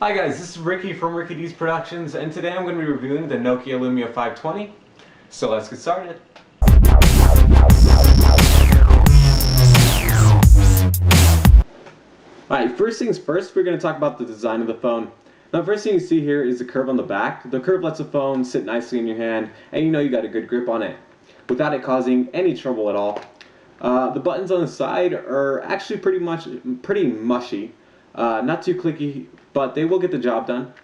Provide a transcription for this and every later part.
Hi guys, this is Ricky from Rickydees Productions, and today I'm going to be reviewing the Nokia Lumia 520. So let's get started. Alright, first things first, we're going to talk about the design of the phone. Now, first thing you see here is the curve on the back. The curve lets the phone sit nicely in your hand, and you know you got a good grip on it, without it causing any trouble at all. The buttons on the side are actually pretty mushy, not too clicky, but they will get the job done.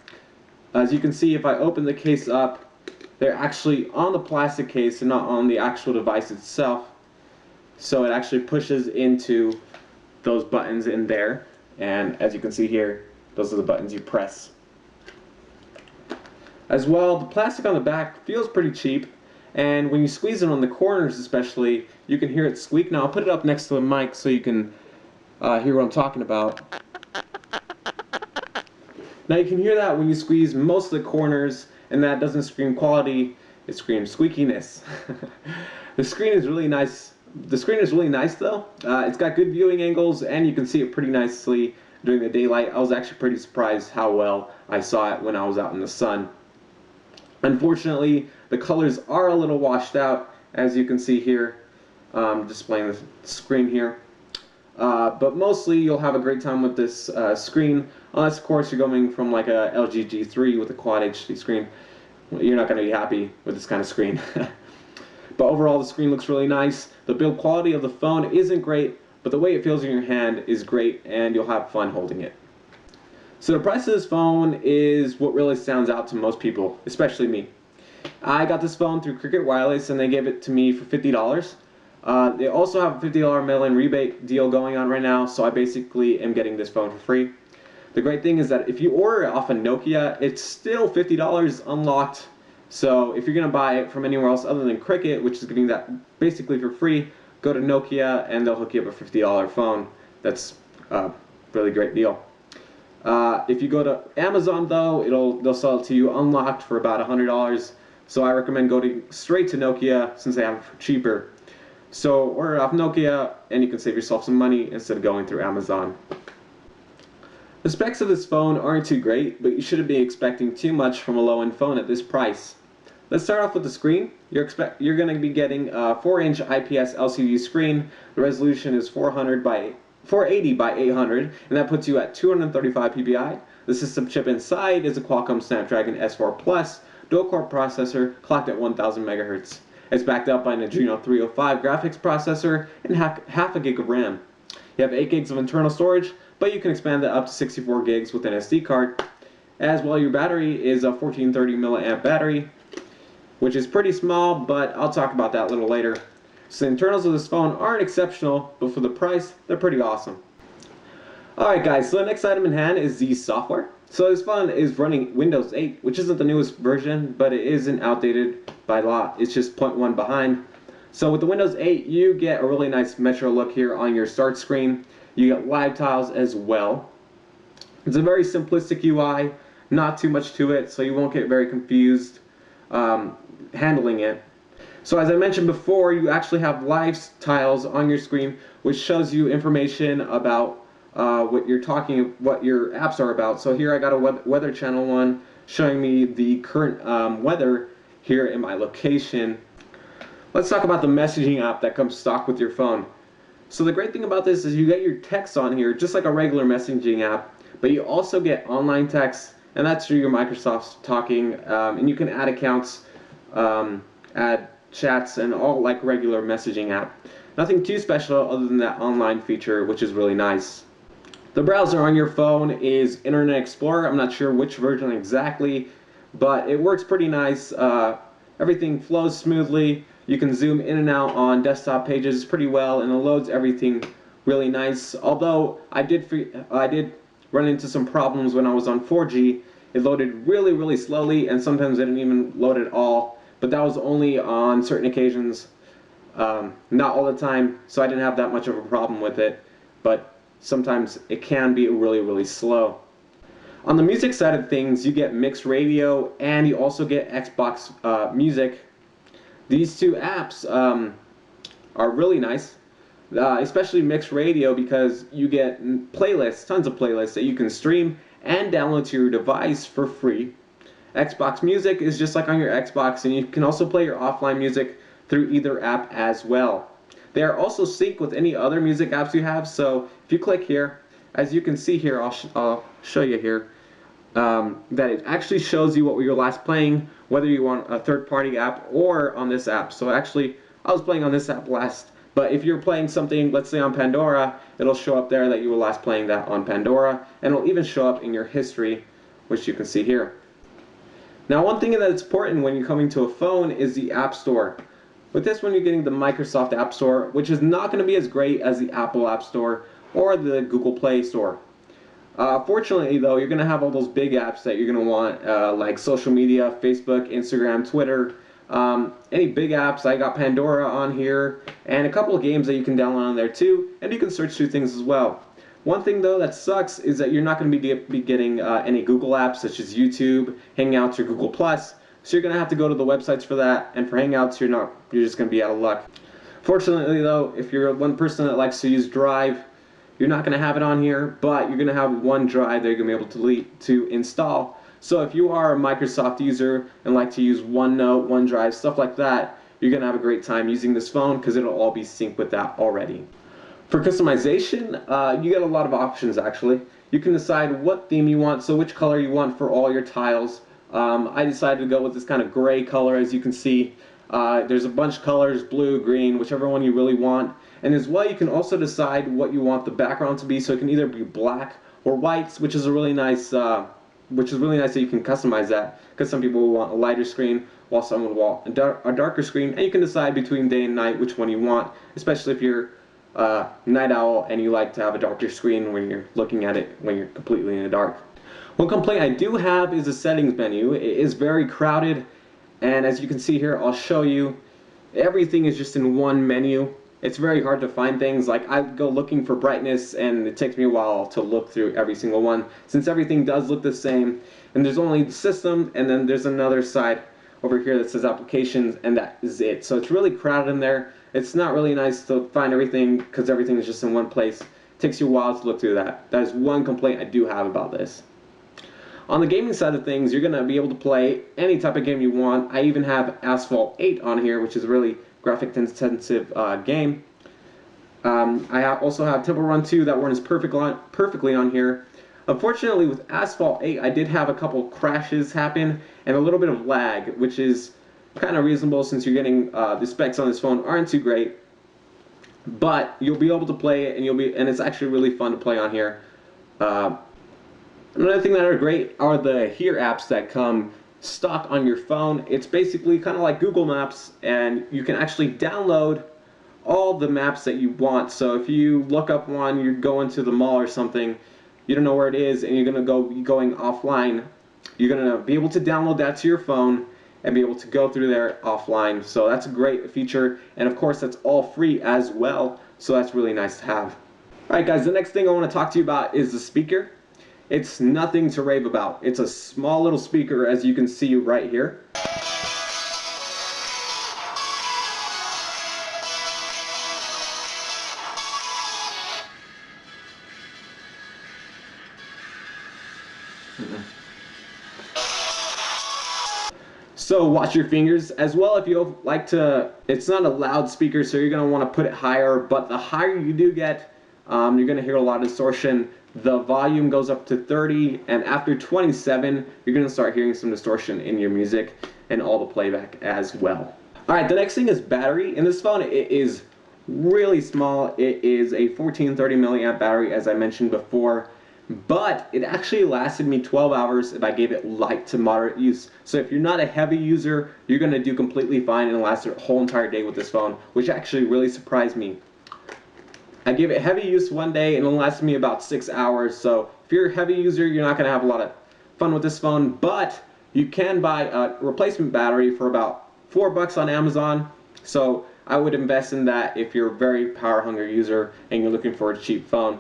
As you can see, if I open the case up, they're actually on the plastic case and not on the actual device itself. So it actually pushes into those buttons in there, and as you can see here, those are the buttons you press. As well, the plastic on the back feels pretty cheap, and when you squeeze it on the corners especially, you can hear it squeak. Now I'll put it up next to the mic so you can hear what I'm talking about. Now you can hear that when you squeeze most of the corners, and that doesn't scream quality, it screams squeakiness. The screen is really nice. The screen is really nice though. It's got good viewing angles, and you can see it pretty nicely during the daylight. I was actually pretty surprised how well I saw it when I was out in the sun. Unfortunately, the colors are a little washed out, as you can see here, displaying the screen here. But mostly you'll have a great time with this screen, unless of course you're going from like a LG G3 with a Quad HD screen. You're not going to be happy with this kind of screen. But overall the screen looks really nice. The build quality of the phone isn't great, but the way it feels in your hand is great, and you'll have fun holding it. So the price of this phone is what really stands out to most people, especially me. I got this phone through Cricket Wireless, and they gave it to me for $50. They also have a $50 mail-in rebate deal going on right now, so I basically am getting this phone for free. The great thing is that if you order it off of Nokia, it's still $50 unlocked. So if you're going to buy it from anywhere else other than Cricket, which is getting that basically for free, go to Nokia and they'll hook you up a $50 phone. That's a really great deal. If you go to Amazon though, they'll sell it to you unlocked for about $100. So I recommend going straight to Nokia since they have it for cheaper. So order it off Nokia and you can save yourself some money instead of going through Amazon. The specs of this phone aren't too great, but you shouldn't be expecting too much from a low-end phone at this price. Let's start off with the screen. You're going to be getting a 4-inch IPS LCD screen. The resolution is 480 by 800, and that puts you at 235 ppi. The system chip inside is a Qualcomm Snapdragon S4 Plus dual-core processor clocked at 1000 MHz. It's backed up by an Adreno 305 graphics processor and half a gig of RAM. You have 8 gigs of internal storage, but you can expand that up to 64 gigs with an SD card. As well, your battery is a 1430 milliamp battery, which is pretty small, but I'll talk about that a little later. So the internals of this phone aren't exceptional, but for the price, they're pretty awesome. Alright guys, so the next item in hand is the software. So this phone is running Windows 8, which isn't the newest version, but it isn't outdated by a lot. It's just 0.1 behind. So with the Windows 8, you get a really nice Metro look here on your start screen. You get live tiles as well. It's a very simplistic UI, not too much to it, so you won't get very confused handling it. So as I mentioned before, you actually have live tiles on your screen, which shows you information about what your apps are about. So here I got a weather channel one showing me the current weather here in my location. Let's talk about the messaging app that comes stock with your phone. So the great thing about this is you get your text on here just like a regular messaging app, but you also get online text, and that's through your Microsoft Talking, and you can add accounts, add chats, and all like regular messaging app. Nothing too special other than that online feature, which is really nice. The browser on your phone is Internet Explorer. I'm not sure which version exactly, but it works pretty nice. Everything flows smoothly. You can zoom in and out on desktop pages pretty well, and it loads everything really nice. Although I did run into some problems when I was on 4G. It loaded really slowly, and sometimes it didn't even load at all. But that was only on certain occasions, not all the time, so I didn't have that much of a problem with it. But sometimes it can be really slow. On the music side of things, you get Mixed Radio, and you also get Xbox Music. These two apps are really nice. Especially Mixed Radio, because you get playlists, tons of playlists that you can stream and download to your device for free. Xbox Music is just like on your Xbox, and you can also play your offline music through either app as well. They are also synced with any other music apps you have, so if you click here, as you can see here, I'll show you here, that it actually shows you what we were last playing, whether you want a third-party app or on this app. So actually, I was playing on this app last, but if you're playing something, let's say on Pandora, it'll show up there that you were last playing that on Pandora, and it'll even show up in your history, which you can see here. Now, one thing that's important when you're coming to a phone is the App Store. With this one, you're getting the Microsoft App Store, which is not going to be as great as the Apple App Store or the Google Play Store. Fortunately, though, you're going to have all those big apps that you're going to want, like social media, Facebook, Instagram, Twitter, any big apps. I got Pandora on here, and a couple of games that you can download on there too, and you can search through things as well. One thing though that sucks is that you're not going to be getting any Google apps such as YouTube, Hangouts, or Google Plus. So you're going to have to go to the websites for that, and for Hangouts, you're just going to be out of luck. Fortunately though, if you're one person that likes to use Drive, you're not going to have it on here, but you're going to have OneDrive that you're going to be able to install. So if you are a Microsoft user and like to use OneNote, OneDrive, stuff like that, you're going to have a great time using this phone because it'll all be synced with that already. For customization, you get a lot of options actually. You can decide what theme you want, so which color you want for all your tiles. I decided to go with this kind of gray color, as you can see. There's a bunch of colors, blue, green, whichever one you really want. And as well, you can also decide what you want the background to be, so it can either be black or white, which is really nice that you can customize that, because some people will want a lighter screen, while some will want a darker screen, and you can decide between day and night which one you want, especially if you're night owl and you like to have a darker screen when you're looking at it when you're completely in the dark. One complaint I do have is the settings menu. It is very crowded, and as you can see here, I'll show you, everything is just in one menu. It's very hard to find things. Like, I go looking for brightness and it takes me a while to look through every single one, since everything does look the same, and there's only the system, and then there's another side over here that says applications, and that is it. So it's really crowded in there. It's not really nice to find everything because everything is just in one place. It takes you a while to look through that. That is one complaint I do have about this. On the gaming side of things, you're going to be able to play any type of game you want. I even have Asphalt 8 on here, which is a really graphic intensive game. I also have Temple Run 2 that runs perfectly on here. Unfortunately, with Asphalt 8, I did have a couple crashes happen and a little bit of lag, which is kind of reasonable since you're getting the specs on this phone aren't too great. But you'll be able to play it, and it's actually really fun to play on here. Another thing that are great are the Here apps that come stock on your phone. It's basically kind of like Google Maps, and you can actually download all the maps that you want. So if you look up one, you're going to the mall or something, you don't know where it is, and you're going to be going offline, you're going to be able to download that to your phone and be able to go through there offline. So that's a great feature, and of course that's all free as well, so that's really nice to have. Alright guys, the next thing I want to talk to you about is the speaker. It's nothing to rave about. It's a small little speaker, as you can see right here. So watch your fingers as well. If you like to, it's not a loud speaker, so you're going to want to put it higher, but the higher you do get, you're going to hear a lot of distortion. The volume goes up to 30, and after 27, you're going to start hearing some distortion in your music and all the playback as well. Alright, the next thing is battery. In this phone, it is really small. It is a 1430 milliamp battery, as I mentioned before, but it actually lasted me 12 hours if I gave it light to moderate use. So if you're not a heavy user, you're going to do completely fine and last a whole entire day with this phone, which actually really surprised me. I gave it heavy use one day and it lasted me about 6 hours. So if you're a heavy user, you're not going to have a lot of fun with this phone, but you can buy a replacement battery for about $4 on Amazon. So I would invest in that if you're a very power hungry user and you're looking for a cheap phone.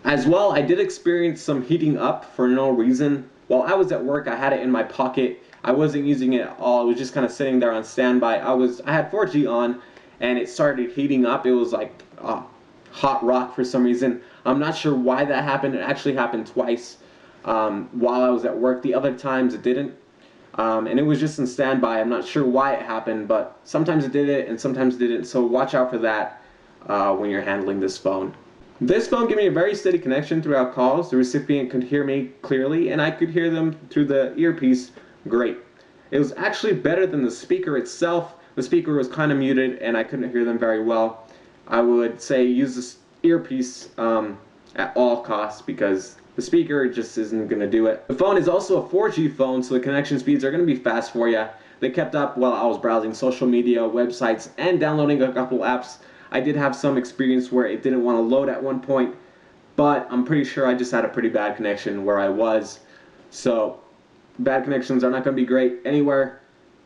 As well, I did experience some heating up for no reason. While I was at work, I had it in my pocket. I wasn't using it at all. It was just kind of sitting there on standby. I had 4G on and it started heating up. It was like hot rock for some reason. I'm not sure why that happened. It actually happened twice. while I was at work. The other times it didn't. And it was just in standby. I'm not sure why it happened, but sometimes it did it and sometimes it didn't. So watch out for that when you're handling this phone. This phone gave me a very steady connection throughout calls. The recipient could hear me clearly, and I could hear them through the earpiece great. It was actually better than the speaker itself. The speaker was kind of muted, and I couldn't hear them very well. I would say use this earpiece at all costs because the speaker just isn't going to do it. The phone is also a 4G phone, so the connection speeds are going to be fast for you. They kept up while I was browsing social media, websites, and downloading a couple apps. I did have some experience where it didn't want to load at one point, but I'm pretty sure I just had a pretty bad connection where I was. So bad connections are not going to be great anywhere,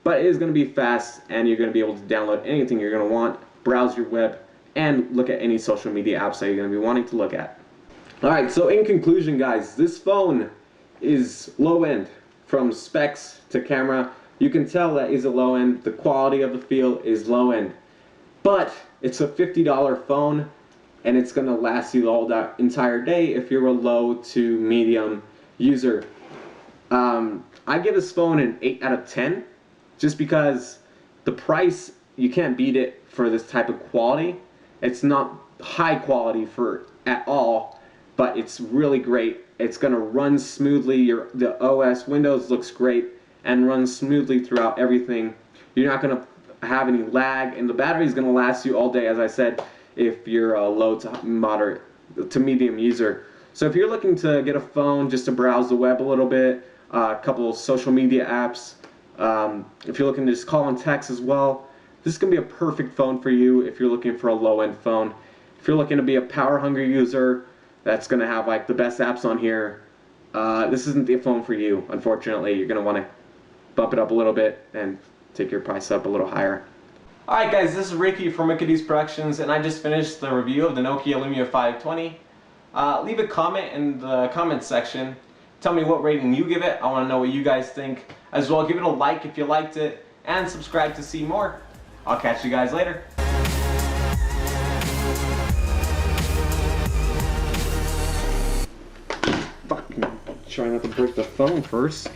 but it is going to be fast, and you're going to be able to download anything you're going to want, browse your web, and look at any social media apps that you're going to be wanting to look at. Alright, so in conclusion, guys, this phone is low end. From specs to camera, you can tell that is a low end. The quality of the feel is low end. But it's a $50 phone, and it's going to last you all that entire day if you're a low to medium user. I give this phone an 8 out of 10, just because the price, you can't beat it for this type of quality. It's not high quality for at all, but it's really great. It's going to run smoothly. The OS, Windows looks great and runs smoothly throughout everything. You're not going to have any lag, and the battery is going to last you all day, as I said, if you're a low to moderate to medium user. So if you're looking to get a phone just to browse the web a little bit, a couple of social media apps, if you're looking to just call and text as well, this is going to be a perfect phone for you if you're looking for a low-end phone. If you're looking to be a power-hungry user that's going to have like the best apps on here, this isn't the phone for you, unfortunately. You're going to want to bump it up a little bit and take your price up a little higher. Alright guys, this is Ricky from Rickydees Productions, and I just finished the review of the Nokia Lumia 520. Leave a comment in the comments section. Tell me what rating you give it. I want to know what you guys think. As well, give it a like if you liked it, and subscribe to see more. I'll catch you guys later. Fucking try not to break the phone first.